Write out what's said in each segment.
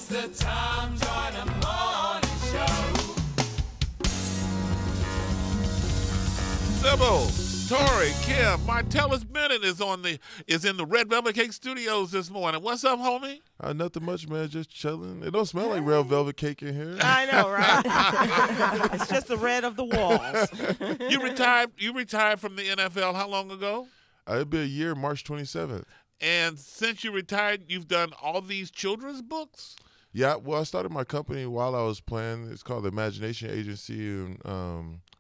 It's the Tom Joyner Morning Show. Sybil, Tori, Kim, Martellus Bennett is in the Red Velvet Cake Studios this morning. What's up, homie? Nothing much, man. Just chilling. It don't smell like red velvet cake in here. I know, right? It's just the red of the walls. You retired from the NFL how long ago? It'll be a year, March 27th. And since you retired, you've done all these children's books? Yeah, well, I started my company while I was playing. It's called the Imagination Agency. And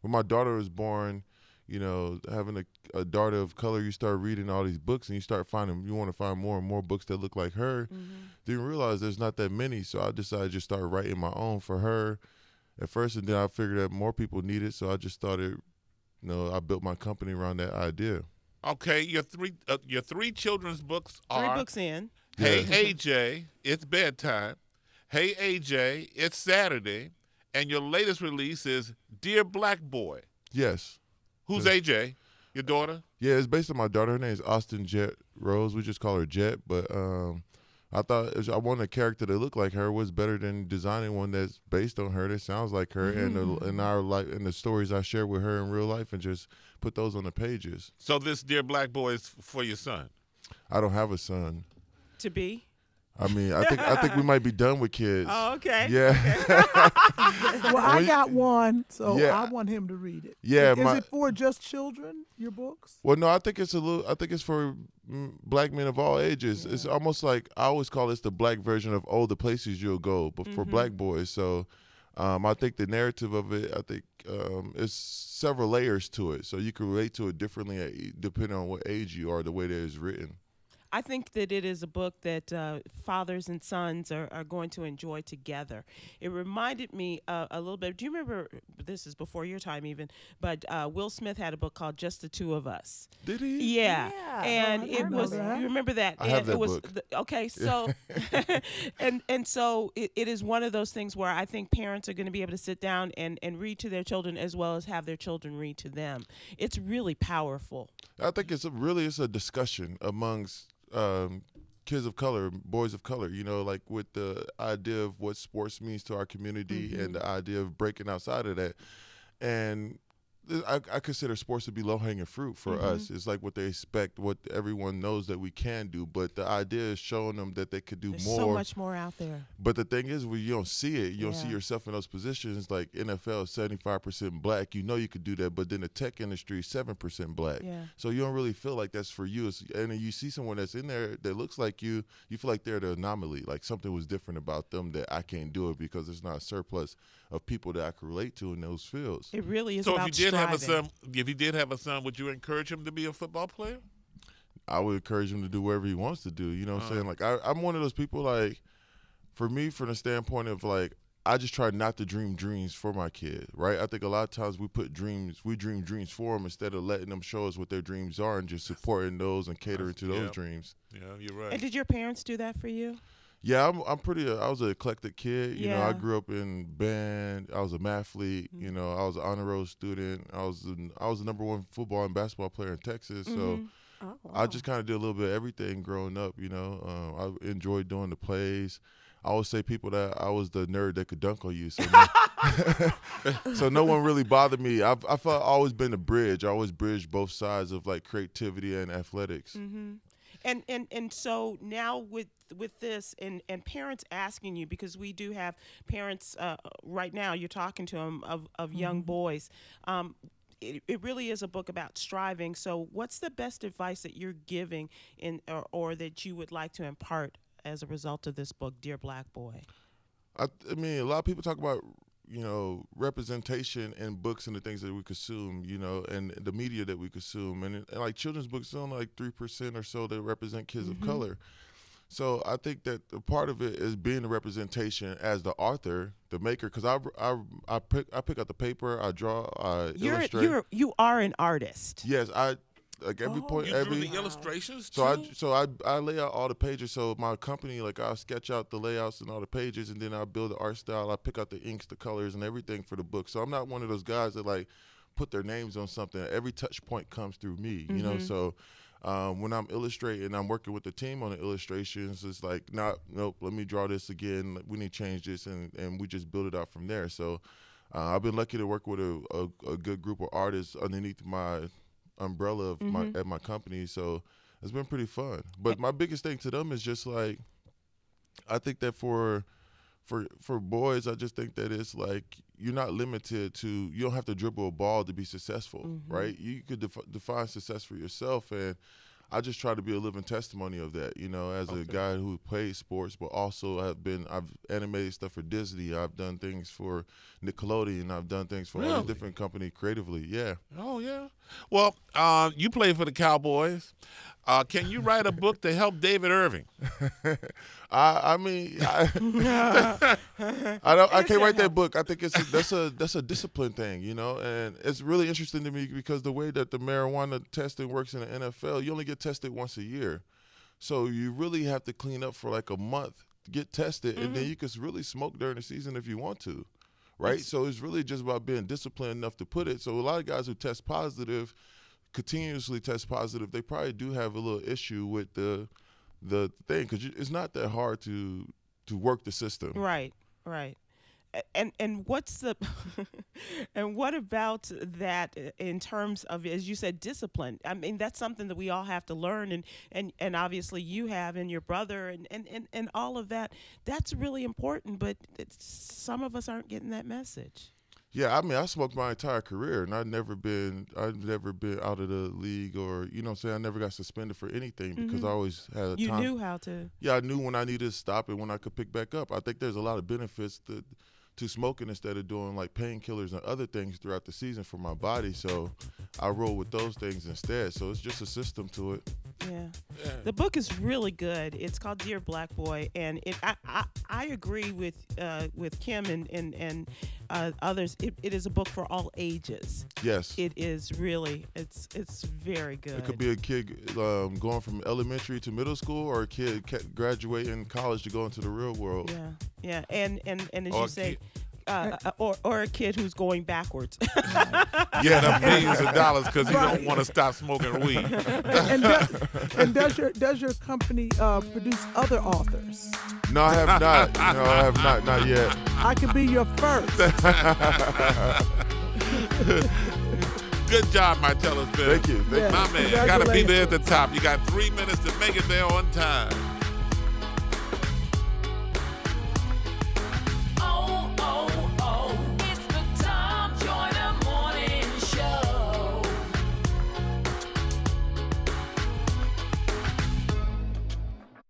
when my daughter was born, you know, having a daughter of color, you start reading all these books and you want to find more and more books that look like her. Mm-hmm. Didn't realize there's not that many, so I decided to just start writing my own for her at first, and then I figured that more people need it, so I just started, I built my company around that idea. Okay, your three children's books are 3 books in. Hey AJ, It's Bedtime. Hey AJ, It's Saturday. And your latest release is Dear Black Boy. Yes. Who's AJ? Your daughter? Yeah, it's based on my daughter. Her name is Austin Jet Rose. We just call her Jet. But I thought I wanted a character that looked like her. Was better than designing one that's based on her that sounds like her, and our life and the stories I share with her in real life, and just put those on the pages. So this Dear Black Boy is for your son? I don't have a son. To be? I mean, I think we might be done with kids. Oh, okay. Yeah. Okay. Well, I got one, so yeah. I want him to read it. Yeah. Is it for just children, your books? Well, no, I think it's for black men of all ages. Yeah. It's almost like, I always call this the black version of the places you'll go, but for black boys. So I think the narrative of it, is several layers to it. So you can relate to it differently depending on what age you are, the way that it's written. I think that it is a book that fathers and sons are going to enjoy together. It reminded me a little bit. Do you remember, this is before your time even, but Will Smith had a book called Just the Two of Us. Did he? Yeah. And it was, you remember that? I have that book. Okay, so, and so it is one of those things where I think parents are going to be able to sit down and read to their children as well as have their children read to them. It's really powerful. I think it's a discussion amongst kids of color, boys of color, like with the idea of what sports means to our community and the idea of breaking outside of that. And I consider sports to be low-hanging fruit for us. It's like what they expect, what everyone knows that we can do. But the idea is showing them that they could do There's more. so much more out there. But the thing is, when you don't see it, you don't see yourself in those positions. Like NFL is 75% black. You know you could do that. But then the tech industry is 7% black. Yeah. So you don't really feel like that's for you. And then you see someone that's in there that looks like you feel like they're the anomaly. Like something was different about them that I can't do it because there's not a surplus of people that I can relate to in those fields. It really is so about if you did have a son, would you encourage him to be a football player? I would encourage him to do whatever he wants to do. You know what I'm saying? Like I'm one of those people, like, for me, from the standpoint of, like, I just try not to dream dreams for my kid, right? I think a lot of times we dream dreams for them instead of letting them show us what their dreams are and just supporting those and catering to those dreams. Yeah, you're right. And did your parents do that for you? Yeah, I was an eclectic kid. You know, I grew up in band. I was a mathlete. I was an honor roll student. I was the #1 football and basketball player in Texas. So I just kind of did a little bit of everything growing up. I enjoyed doing the plays. I always say people that I was the nerd that could dunk on you. So so no one really bothered me. I felt I've always been a bridge. I always bridged both sides of, like, creativity and athletics. And so now with this and parents asking you, because we do have parents right now, you're talking to them of young boys. It really is a book about striving. So what's the best advice that you're giving or that you would like to impart as a result of this book, Dear Black Boy? I mean, a lot of people talk about, representation in books and the things that we consume, and the media that we consume. And like children's books, only like 3% or so that represent kids of color. So I think that a part of it is being the representation as the author, the maker, because I pick out the paper, I draw, I illustrate. You are an artist. Yes, like every point, you drew the illustrations so too? I lay out all the pages. So my company, like, I'll sketch out the layouts and all the pages, and then I build the art style. I pick out the inks, the colors, and everything for the book. So I'm not one of those guys that, like, put their names on something. Every touch point comes through me, So when I'm illustrating, I'm working with the team on the illustrations. It's like, nope, let me draw this again. We need to change this, and we just build it out from there. So I've been lucky to work with a good group of artists underneath my umbrella of at my company. So it's been pretty fun. But my biggest thing to them is just like, I think that for boys, I just think that it's like you're not limited to, you don't have to dribble a ball to be successful, right? You could define success for yourself, and I just try to be a living testimony of that, you know, as a guy who plays sports, but also I've animated stuff for Disney. I've done things for Nickelodeon. I've done things for all these different companies creatively. Yeah. Oh, yeah. Well, you play for the Cowboys. Can you write a book to help David Irving? I can't write that book. I think that's a discipline thing, you know, and it's really interesting to me because the way that the marijuana testing works in the NFL, you only get tested once a year, so you really have to clean up for like a month, get tested, and then you can really smoke during the season if you want to, right? So it's really just about being disciplined enough to put it. So a lot of guys who test positive, continuously test positive, they probably do have a little issue with the thing, because it's not that hard to work the system. Right. And what's the and what about that in terms of, as you said, discipline? I mean, that's something that we all have to learn, and obviously you have, and your brother, and all of that. That's really important, but some of us aren't getting that message. Yeah, I mean, I smoked my entire career, and I've never been out of the league, or, you know what I'm saying, I never got suspended for anything because I always had a time. You knew how to. Yeah, I knew when I needed to stop and when I could pick back up. I think there's a lot of benefits to smoking instead of doing like painkillers and other things throughout the season for my body. So I roll with those things instead. So it's just a system to it. Yeah. The book is really good. It's called Dear Black Boy, and I agree with Kim and others. It is a book for all ages. Yes. It is really. It's very good. It could be a kid going from elementary to middle school, or a kid graduating college to go into the real world. Yeah. And as you say. Or a kid who's going backwards. Yeah, the millions of dollars because he don't want to stop smoking weed. And does your company produce other authors? No, I have not. No, I have not yet. I could be your first. Good job, Martellus Bennett. Thank you. My man, got to be there at the top. You got 3 minutes to make it there on time.